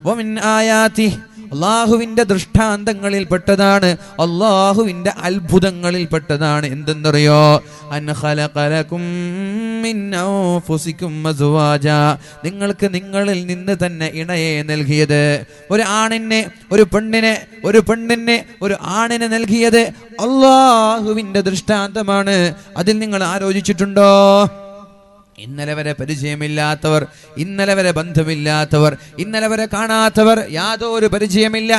വമിൻ ആയാതി, അള്ളാഹുവിന്റെ ദൃഷ്ടാന്തങ്ങളിൽ പെട്ടതാണ്, അള്ളാഹുവിന്റെ അത്ഭുതങ്ങളിൽ പെട്ടതാണ്. എന്തെന്നറിയോ? അൻ ഖലഖലകും മിൻ അൻഫുസികും അസ്വാജാ, നിങ്ങൾക്ക് നിങ്ങളിൽ നിന്ന് തന്നെ ഇണയെ നൽകിയത്. ഒരു ആണിനെ ഒരു പെണ്ണിനെ ഒരു ആണിനെ നൽകിയത് അള്ളാഹുവിന്റെ ദൃഷ്ടാന്തമാണ്. അതിൽ നിങ്ങൾ ആലോചിച്ചിട്ടുണ്ടോ? ഇന്നലെ വരെ പരിചയമില്ലാത്തവർ, ഇന്നലെ വരെ ബന്ധമില്ലാത്തവർ, ഇന്നലെ വരെ കാണാത്തവർ, യാതൊരു പരിചയമില്ല,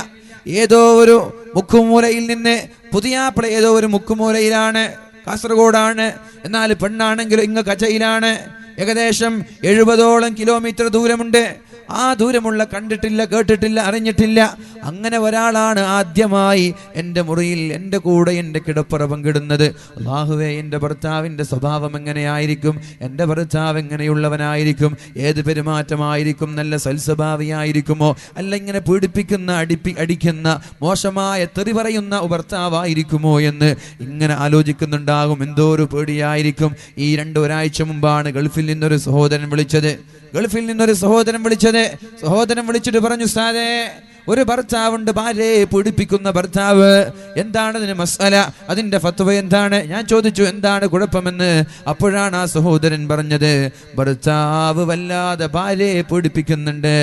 ഏതോ ഒരു മുക്കുമൂലയിൽ നിന്ന് പുതിയാപ്പിള ഏതോ ഒരു മുക്കുമൂലയിലാണ്, കാസർഗോഡാണ്, എന്നാൽ പെണ്ണാണെങ്കിൽ ഇങ്ങ് കച്ചയിലാണ്. ഏകദേശം 70ഓളം കിലോമീറ്റർ ദൂരമുണ്ട്. ആ ദൂരമുള്ള കണ്ടിട്ടില്ല, കേട്ടിട്ടില്ല, അറിഞ്ഞിട്ടില്ല. അങ്ങനെ ഒരാളാണ് ആദ്യമായി എൻ്റെ മുറിയിൽ എൻ്റെ കൂടെ എൻ്റെ കിടപ്പറ പങ്കിടുന്നത്. അല്ലാഹുവേ, എൻ്റെ ഭർത്താവിൻ്റെ സ്വഭാവം എങ്ങനെയായിരിക്കും? എൻ്റെ ഭർത്താവ് എങ്ങനെയുള്ളവനായിരിക്കും? ഏത് പെരുമാറ്റമായിരിക്കും? നല്ല സൽസ്വഭാവിയായിരിക്കുമോ? അല്ല ഇങ്ങനെ പീഡിപ്പിക്കുന്ന, അടിക്കുന്ന, മോശമായ തെറി പറയുന്ന ഭർത്താവായിരിക്കുമോ എന്ന് ഇങ്ങനെ ആലോചിക്കുന്നുണ്ടാകും. എന്തോ ഒരു പേടിയായിരിക്കും. ഈ ഒരാഴ്ച മുമ്പാണ് ഗൾഫിൽ നിന്നൊരു സഹോദരൻ വിളിച്ചത്. സഹോദരൻ വിളിച്ചിട്ട് പറഞ്ഞു, ഉസ്താദേ, ഒരു ഭർത്താവുണ്ട്, ഭാര്യയെ പീഡിപ്പിക്കുന്ന ഭർത്താവ്. എന്താണ് അതിന് മസ്അല? അതിന്റെ ഫത്വ എന്താണ്? ഞാൻ ചോദിച്ചു, എന്താണ് കുഴപ്പമെന്ന്. അപ്പോഴാണ് ആ സഹോദരൻ പറഞ്ഞത്, ഭർത്താവ് വല്ലാതെ ഭാര്യയെ പീഡിപ്പിക്കുന്നുണ്ട്,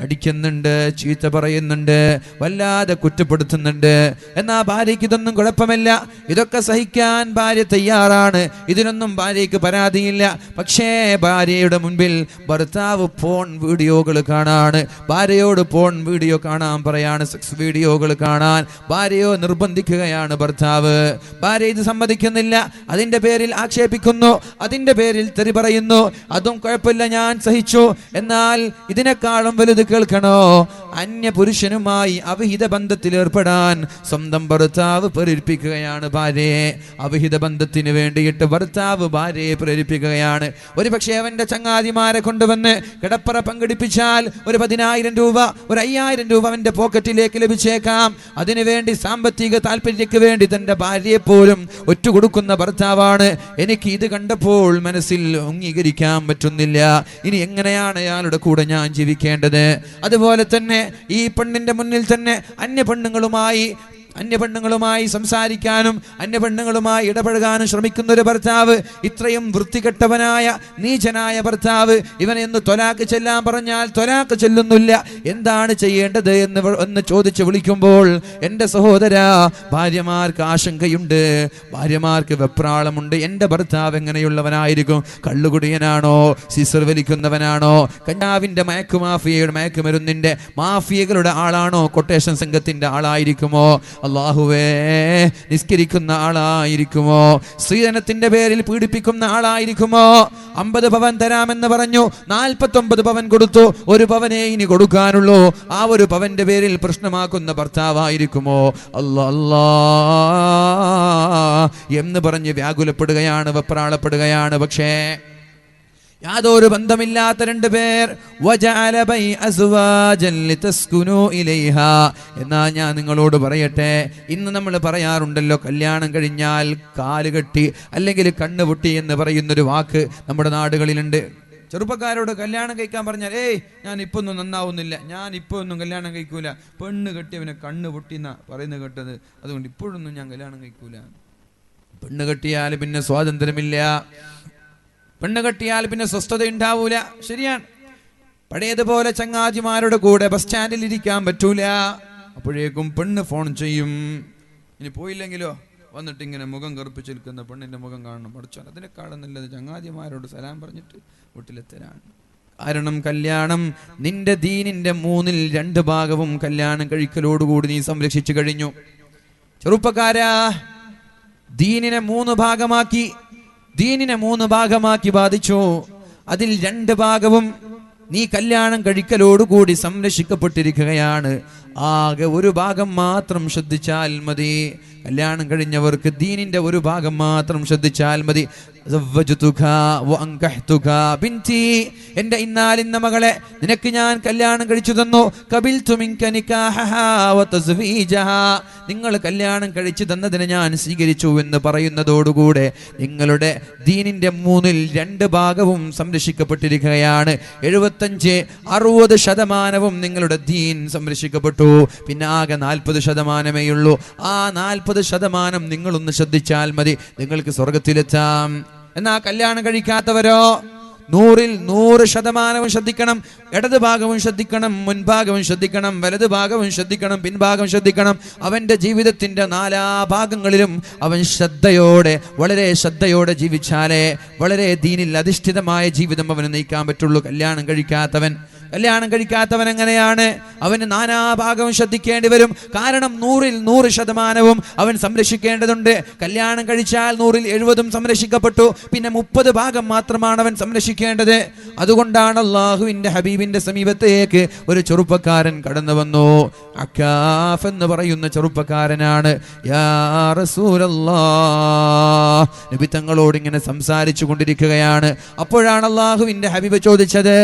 അടിക്കുന്നുണ്ട്, ചീത്ത പറയുന്നുണ്ട്, വല്ലാതെ കുറ്റപ്പെടുത്തുന്നുണ്ട്. എന്നാ ഭാര്യയ്ക്ക് ഇതൊന്നും കുഴപ്പമില്ല, ഇതൊക്കെ സഹിക്കാൻ ഭാര്യ തയ്യാറാണ്, ഇതിനൊന്നും ഭാര്യയ്ക്ക് പരാതിയില്ല. പക്ഷേ ഭാര്യയുടെ മുൻപിൽ ഭർത്താവ് പോൺ വീഡിയോകൾ കാണാണ്, ഭാര്യയോട് പോൺ വീഡിയോ കാണാൻ പറയാണ്, സെക്സ് വീഡിയോകൾ കാണാൻ ഭാര്യയോ നിർബന്ധിക്കുകയാണ് ഭർത്താവ്. ഭാര്യ ഇത് സമ്മതിക്കുന്നില്ല, അതിന്റെ പേരിൽ ആക്ഷേപിക്കുന്നു, അതിന്റെ പേരിൽ തെറി പറയുന്നു. അതും കുഴപ്പമില്ല, ഞാൻ സഹിച്ചു. എന്നാൽ ഇതിനേക്കാളും വലുത് കേൾക്കണോ? അന്യ പുരുഷനുമായി അവിഹിത ബന്ധത്തിൽ ഏർപ്പെടാൻ സ്വന്തം ഭർത്താവ് പ്രേരിപ്പിക്കുകയാണ് ഭാര്യയെ. അവിഹിത ബന്ധത്തിന് വേണ്ടിയിട്ട് ഭർത്താവ് ഭാര്യയെ പ്രേരിപ്പിക്കുകയാണ്. ഒരു പക്ഷേ അവന്റെ ചങ്ങാതിമാരെ കൊണ്ടുവന്ന് കിടപ്പറ പങ്കെടുപ്പിച്ചാൽ ഒരു 10,000 രൂപ, ഒരു 5,000 രൂപ അവന്റെ പോക്കറ്റിലേക്ക് ലഭിച്ചേക്കാം. അതിനുവേണ്ടി സാമ്പത്തിക താല്പര്യക്ക് വേണ്ടി തന്റെ ഭാര്യയെ പോലും ഒറ്റുകൊടുക്കുന്ന ഭർത്താവാണ്. എനിക്ക് ഇത് കണ്ടപ്പോൾ മനസ്സിൽ അംഗീകരിക്കാൻ പറ്റുന്നില്ല. ഇനി എങ്ങനെയാണ് അയാളുടെ കൂടെ ഞാൻ ജീവിക്കേണ്ടത്? അതുപോലെ തന്നെ ഈ പെണ്ണിന്റെ മുന്നിൽ തന്നെ അന്യപെണ്ണുങ്ങളുമായി സംസാരിക്കാനും അന്യപെണ്ണുങ്ങളുമായി ഇടപഴകാനും ശ്രമിക്കുന്ന ഒരു ഭർത്താവ്, ഇത്രയും വൃത്തികെട്ടവനായ നീചനായ ഭർത്താവ്, ഇവനെന്ന് ത്വലാഖ് ചെല്ലാൻ പറഞ്ഞാൽ ത്വലാഖ് ചെല്ലുന്നില്ല. എന്താണ് ചെയ്യേണ്ടത് എന്ന് ചോദിച്ച് വിളിക്കുമ്പോൾ, എൻ്റെ സഹോദരാ, ഭാര്യമാർക്ക് ആശങ്കയുണ്ട്, ഭാര്യമാർക്ക് വെപ്രാളമുണ്ട്. എൻ്റെ ഭർത്താവ് എങ്ങനെയുള്ളവനായിരിക്കും? കള്ളുകുടിയനാണോ? സിസർ വലിക്കുന്നവനാണോ? കഞ്ചാവിൻ്റെ മയക്കുമരുന്നിൻ്റെ മാഫിയകളുടെ ആളാണോ? കൊട്ടേഷൻ സംഘത്തിൻ്റെ ആളായിരിക്കുമോ? അല്ലാഹുവേ, നിസ്കരിക്കുന്ന ആളായിരിക്കുമോ? സ്ത്രീധനത്തിന്റെ പേരിൽ പീഡിപ്പിക്കുന്ന ആളായിരിക്കുമോ? 50 പവൻ തരാമെന്ന് പറഞ്ഞു, 49 പവൻ കൊടുത്തു, 1 പവനേ ഇനി കൊടുക്കാനുള്ളൂ. ആ 1 പവന്റെ പേരിൽ പ്രശ്നമാക്കുന്ന ഭർത്താവായിരിക്കുമോ? അല്ലാ എന്ന് പറഞ്ഞ് വ്യാകുലപ്പെടുകയാണ്, വെപ്രാളപ്പെടുകയാണ്. പക്ഷേ യാതൊരു ബന്ധമില്ലാത്ത 2 പേർ, എന്നാ ഞാൻ നിങ്ങളോട് പറയട്ടെ, ഇന്ന് നമ്മൾ പറയാറുണ്ടല്ലോ, കല്യാണം കഴിഞ്ഞാൽ കാലുകെട്ടി അല്ലെങ്കിൽ കണ്ണുപൊട്ടി എന്ന് പറയുന്നൊരു വാക്ക് നമ്മുടെ നാടുകളിലുണ്ട്. ചെറുപ്പക്കാരോട് കല്യാണം കഴിക്കാൻ പറഞ്ഞാൽ, ഞാൻ ഇപ്പൊ ഒന്നും നന്നാവുന്നില്ല, ഞാൻ ഇപ്പൊ ഒന്നും കല്യാണം കഴിക്കൂല, പെണ്ണ് കെട്ടിയവനെ കണ്ണ് പൊട്ടിന്ന പറയുന്നത് കേട്ടത്, അതുകൊണ്ട് ഇപ്പോഴൊന്നും ഞാൻ കല്യാണം കഴിക്കൂല. പെണ്ണ് കെട്ടിയാൽ പിന്നെ സ്വാതന്ത്ര്യമില്ല, പെണ്ണ് കെട്ടിയാൽ പിന്നെ സ്വസ്ഥത ഉണ്ടാവൂല. ശരിയാണ്. പഴയതുപോലെ ചങ്ങാതിമാരുടെ കൂടെ ബസ് സ്റ്റാൻഡിൽ ഇരിക്കാൻ പറ്റൂല. അപ്പോഴേക്കും പെണ്ണ് ഫോൺ ചെയ്യും. ഇനി പോയില്ലെങ്കിലോ വന്നിട്ട് ഇങ്ങനെ മുഖം കറുപ്പിച്ച് നിൽക്കുന്ന പെണ്ണിന്റെ മുഖം കാണണം. പഠിച്ചാൽ അതിനെക്കാളും നല്ലത് ചങ്ങാതിമാരോട് സലാം പറഞ്ഞിട്ട് വീട്ടിലെത്തലാണ്. കാരണം കല്യാണം നിന്റെ ദീനിന്റെ 2/3 ഭാഗവും കല്യാണം കഴിക്കലോടുകൂടി നീ സംരക്ഷിച്ചു കഴിഞ്ഞു. ചെറുപ്പക്കാരാ, ദീനിനെ 3 ഭാഗമാക്കി ബാധിച്ചു. അതിൽ 2 ഭാഗവും നീ കല്യാണം കഴിക്കലോടുകൂടി സംരക്ഷിക്കപ്പെട്ടിരിക്കുകയാണ്. ആകെ 1 ഭാഗം മാത്രം ശ്രദ്ധിച്ചാൽ മതി. കല്യാണം കഴിഞ്ഞവർക്ക് ദീനിന്റെ ഒരു ഭാഗം മാത്രം ശ്രദ്ധിച്ചാൽ മതി. എന്റെ ഇന്നാലിന്ന മകളെ നിനക്ക് ഞാൻ കല്യാണം കഴിച്ചു തന്നു. നിങ്ങൾ കല്യാണം കഴിച്ചു തന്നതിന് ഞാൻ സ്വീകരിച്ചു എന്ന് പറയുന്നതോടുകൂടെ നിങ്ങളുടെ ദീനിന്റെ 2 ഭാഗവും സംരക്ഷിക്കപ്പെട്ടിരിക്കുകയാണ്. 75-60% നിങ്ങളുടെ ദീൻ സംരക്ഷിക്കപ്പെട്ടു. പിന്നെ ആകെ 40% ഉള്ളൂ. ആ 40% നിങ്ങളൊന്ന് ശ്രദ്ധിച്ചാൽ മതി, നിങ്ങൾക്ക് സ്വർഗത്തിലെത്താം. എന്നാ കല്യാണം കഴിക്കാത്തവരോ 100% ശ്രദ്ധിക്കണം. ഇടത് ഭാഗവും ശ്രദ്ധിക്കണം, മുൻഭാഗവും ശ്രദ്ധിക്കണം, വലത് ഭാഗവും ശ്രദ്ധിക്കണം, പിൻഭാഗം ശ്രദ്ധിക്കണം. അവന്റെ ജീവിതത്തിന്റെ 4 ഭാഗങ്ങളിലും അവൻ ശ്രദ്ധയോടെ, വളരെ ശ്രദ്ധയോടെ ജീവിച്ചാലേ വളരെ ദീനിൽ അധിഷ്ഠിതമായ ജീവിതം അവന് നയിക്കാൻ പറ്റുള്ളൂ. കല്യാണം കഴിക്കാത്തവൻ എങ്ങനെയാണ്? അവന് 4 ഭാഗവും ശ്രദ്ധിക്കേണ്ടി വരും. കാരണം 100% അവൻ സംരക്ഷിക്കേണ്ടതുണ്ട്. കല്യാണം കഴിച്ചാൽ 100-70 സംരക്ഷിക്കപ്പെട്ടു. പിന്നെ 30 ഭാഗം മാത്രമാണ് അവൻ സംരക്ഷിക്കേണ്ടത്. അതുകൊണ്ടാണ് അള്ളാഹുവിന്റെ ഹബീബിന്റെ സമീപത്തേക്ക് ഒരു ചെറുപ്പക്കാരൻ കടന്നു വന്നു. അക്കാഫ് എന്ന് പറയുന്ന ചെറുപ്പക്കാരനാണ്. യാ റസൂലല്ലാഹ്, നബി തങ്ങളോട് ഇങ്ങനെ സംസാരിച്ചു കൊണ്ടിരിക്കുകയാണ്. അപ്പോഴാണ് അള്ളാഹുവിന്റെ ഹബീബ് ചോദിച്ചത്,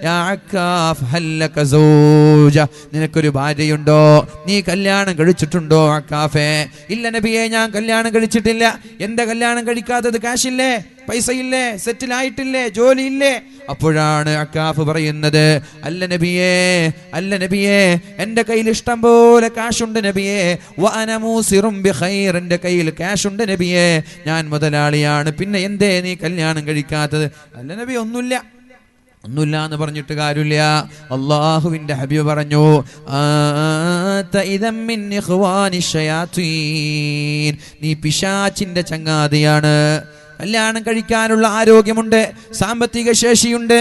യാ അക്കാഫ് ഹല്ലക സൗജ, നിനക്കൊരു ഭാര്യയുണ്ടോ? നീ കല്യാണം കഴിച്ചിട്ടുണ്ടോ അക്കാഫേ? ഇല്ല നബിയെ, ഞാൻ കല്യാണം കഴിച്ചിട്ടില്ല. എന്താ കല്യാണം കഴിക്കാത്തത്? കാശില്ലേ, പൈസയില്ലേ, സെറ്റിൽ ആയിട്ടില്ലേ, ജോലിയില്ലേ? അപ്പോഴാണ് അക്കാഫ് പറയുന്നത്, അല്ല നബിയേ, എന്റെ കയ്യിൽ ഇഷ്ടം പോലെ കാശുണ്ട് നബിയേ. വഅന മൂസിറും ബിഖൈർ, എന്റെ കയ്യിൽ കാശുണ്ട് നബിയേ, ഞാൻ മുതലാളിയാണ്. പിന്നെ എന്തേ നീ കല്യാണം കഴിക്കാത്തത്? അല്ല നബി, ഒന്നുമില്ല എന്ന് പറഞ്ഞിട്ട് കാര്യമില്ല. അള്ളാഹുവിന്റെ ഹബീബ് പറഞ്ഞു, നീ പിശാചിന്റെ ചങ്ങാതിയാണ്. കല്യാണം കഴിക്കാനുള്ള ആരോഗ്യമുണ്ട്, സാമ്പത്തിക ശേഷിയുണ്ട്,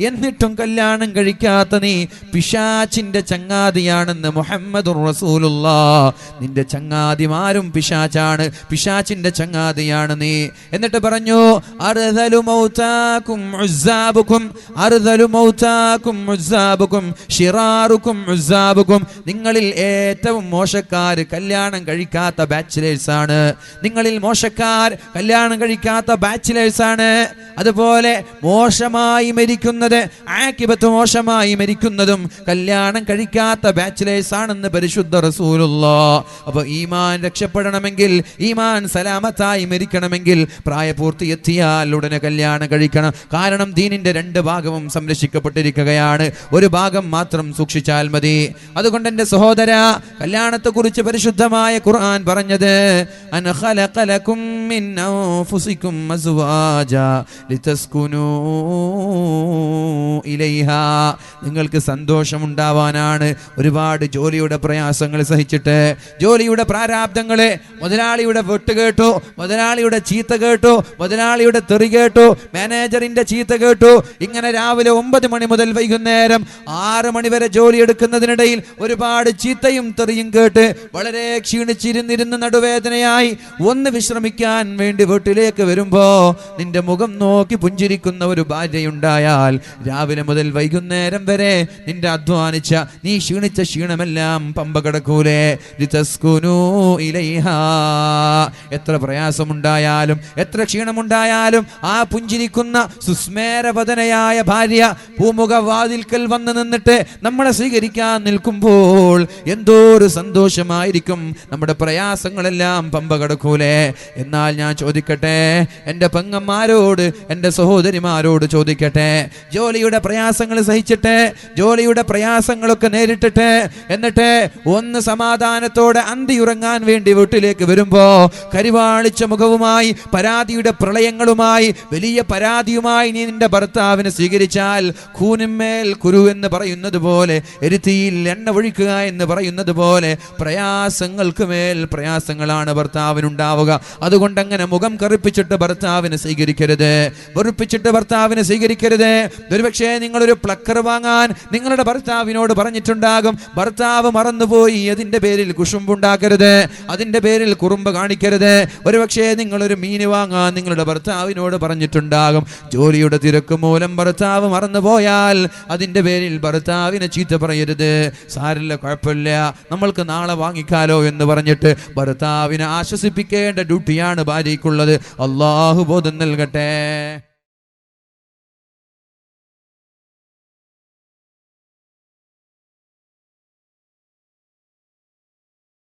എന്നിട്ടും കല്യാണം കഴിക്കാത്ത നീ പിശാചിന്റെ ചങ്ങാതിയാണെന്ന് മുഹമ്മദുർ റസൂലുള്ളാഹ്. നിന്റെ ചങ്ങാതിമാരും പിശാചാണ്, പിശാചിന്റെ ചങ്ങാതിയാണ് നീ. എന്നിട്ട് പറഞ്ഞു, അർദലു മൗതാകും ഉസ്സാബുകും, അർദലു മൗതാകും ഉസ്സാബുകും ശിറാറുകും ഉസ്സാബുകും. നിങ്ങളിൽ ഏറ്റവും മോശക്കാർ കല്യാണം കഴിക്കാത്ത ബാച്ചിലേഴ്സ് ആണ്. നിങ്ങളിൽ മോശക്കാർ കല്യാണം കഴിക്കാത്ത ബാച്ചിലേഴ്സ് ആണ്. അതുപോലെ മോശമായി മരിക്കുന്ന, ആഖിബത്ത് മോശമായി മരിക്കുന്നതും കല്യാണം കഴിക്കാത്ത ബാച്ചിലേഴ്സ് ആണെന്ന് പരിശുദ്ധ റസൂലുള്ളാഹ്. അപ്പൊ ഈമാൻ രക്ഷപ്പെടണമെങ്കിൽ, ഈമാൻ സലാമത്തായി മരിക്കണമെങ്കിൽ പ്രായപൂർത്തി എത്തിയാൽ ഉടനെ കല്യാണം കഴിക്കണം. കാരണം ദീനിന്റെ 2 ഭാഗവും സംരക്ഷിക്കപ്പെട്ടിരിക്കുകയാണ്. ഒരു ഭാഗം മാത്രം സൂക്ഷിച്ചാൽ മതി. അതുകൊണ്ട് എന്റെ സഹോദര, കല്യാണത്തെ കുറിച്ച് പരിശുദ്ധമായ ഖുർആൻ പറഞ്ഞത്, അൻ ഖലഖ ലകും മിൻ അൻഫുസികും അസ്വാജാ ലിതസ്കുനൂ ഇലൈഹ, നിങ്ങൾക്ക് സന്തോഷമുണ്ടാവാനാണ്. ഒരുപാട് ജോലിയുടെ പ്രയാസങ്ങൾ സഹിച്ചിട്ട്, ജോലിയുടെ പ്രാരാബ്ദങ്ങളെ, മുതലാളിയുടെ വെട്ട് കേട്ടു, മുതലാളിയുടെ ചീത്ത കേട്ടു, മുതലാളിയുടെ തെറി കേട്ടു, മാനേജറിന്റെ ചീത്ത കേട്ടു, ഇങ്ങനെ രാവിലെ 9 മണി മുതൽ വൈകുന്നേരം 6 മണി വരെ ജോലി എടുക്കുന്നതിനിടയിൽ ഒരുപാട് ചീത്തയും തെറിയും കേട്ട് വളരെ ക്ഷീണിച്ചിരുന്നിരുന്ന് നടുവേദനയായി ഒന്ന് വിശ്രമിക്കാൻ വേണ്ടി വീട്ടിലേക്ക് വരുമ്പോ നിന്റെ മുഖം നോക്കി പുഞ്ചിരിക്കുന്ന ഒരു ഭാര്യയുണ്ടായാൽ രാവിലെ മുതൽ വൈകുന്നേരം വരെ നിന്റെ അധ്വാനിച്ച, നീ ക്ഷീണിച്ച ക്ഷീണമെല്ലാം പമ്പ കിടക്കൂലേ? ലിതസ്കുനൂ ഇലൈഹാ. എത്ര പ്രയാസമുണ്ടായാലും, എത്ര ക്ഷീണമുണ്ടായാലും ആ പുഞ്ചിരിക്കുന്ന സുസ്മേരവദനയായ ഭാര്യ പൂമുഖ വാതിൽക്കൽ വന്ന് നിന്നിട്ട് നമ്മളെ സ്വീകരിക്കാൻ നിൽക്കുമ്പോൾ എന്തോ ഒരു സന്തോഷമായിരിക്കും. നമ്മുടെ പ്രയാസങ്ങളെല്ലാം പമ്പ കിടക്കൂലേ? എന്നാൽ ഞാൻ ചോദിക്കട്ടെ, എൻ്റെ പെങ്ങന്മാരോട്, എൻ്റെ സഹോദരിമാരോട് ചോദിക്കട്ടെ, ജോലിയുടെ പ്രയാസങ്ങൾ സഹിച്ചിട്ട്, ജോലിയുടെ പ്രയാസങ്ങളൊക്കെ നേരിട്ടിട്ട്, എന്നിട്ട് ഒന്ന് സമാധാനത്തോടെ അന്തിയുറങ്ങാൻ വേണ്ടി വീട്ടിലേക്ക് വരുമ്പോ കരിവാളിച്ച മുഖവുമായി, പരാതിയുടെ പ്രളയങ്ങളുമായി, വലിയ പരാതിയുമായി നീ നിന്റെ ഭർത്താവിനെ സ്വീകരിച്ചാൽ കൂനുമേൽ കുരു എന്ന് പറയുന്നത് പോലെ, എരുത്തിയിൽ എണ്ണ ഒഴിക്കുക എന്ന് പറയുന്നത് പോലെ പ്രയാസങ്ങൾക്ക് മേൽ പ്രയാസങ്ങളാണ് ഭർത്താവിനുണ്ടാവുക. അതുകൊണ്ട് അങ്ങനെ മുഖം കറുപ്പിച്ചിട്ട് ഭർത്താവിനെ സ്വീകരിക്കരുത്, വെറുപ്പിച്ചിട്ട് ഭർത്താവിനെ സ്വീകരിക്കരുത്. ഒരുപക്ഷേ നിങ്ങളൊരു പ്ലക്കർ വാങ്ങാൻ നിങ്ങളുടെ ഭർത്താവിനോട് പറഞ്ഞിട്ടുണ്ടാകും. ഭർത്താവ് മറന്നുപോയി, അതിന്റെ പേരിൽ കുശുമ്പുണ്ടാക്കരുത്, അതിന്റെ പേരിൽ കുറുമ്പ് കാണിക്കരുത്. ഒരുപക്ഷേ നിങ്ങളൊരു മീൻ വാങ്ങാൻ നിങ്ങളുടെ ഭർത്താവിനോട് പറഞ്ഞിട്ടുണ്ടാകും. ജോലിയുടെ തിരക്ക് മൂലം ഭർത്താവ് മറന്നുപോയാൽ അതിന്റെ പേരിൽ ഭർത്താവിനെ ചീത്ത പറയരുത്. സാരില്ല, കുഴപ്പമില്ല, നമ്മൾക്ക് നാളെ വാങ്ങിക്കാലോ എന്ന് പറഞ്ഞിട്ട് ഭർത്താവിനെ ആശ്വസിപ്പിക്കേണ്ട ഡ്യൂട്ടിയാണ് ഭാര്യയ്ക്കുള്ളത്. അള്ളാഹു ബോധം നൽകട്ടെ.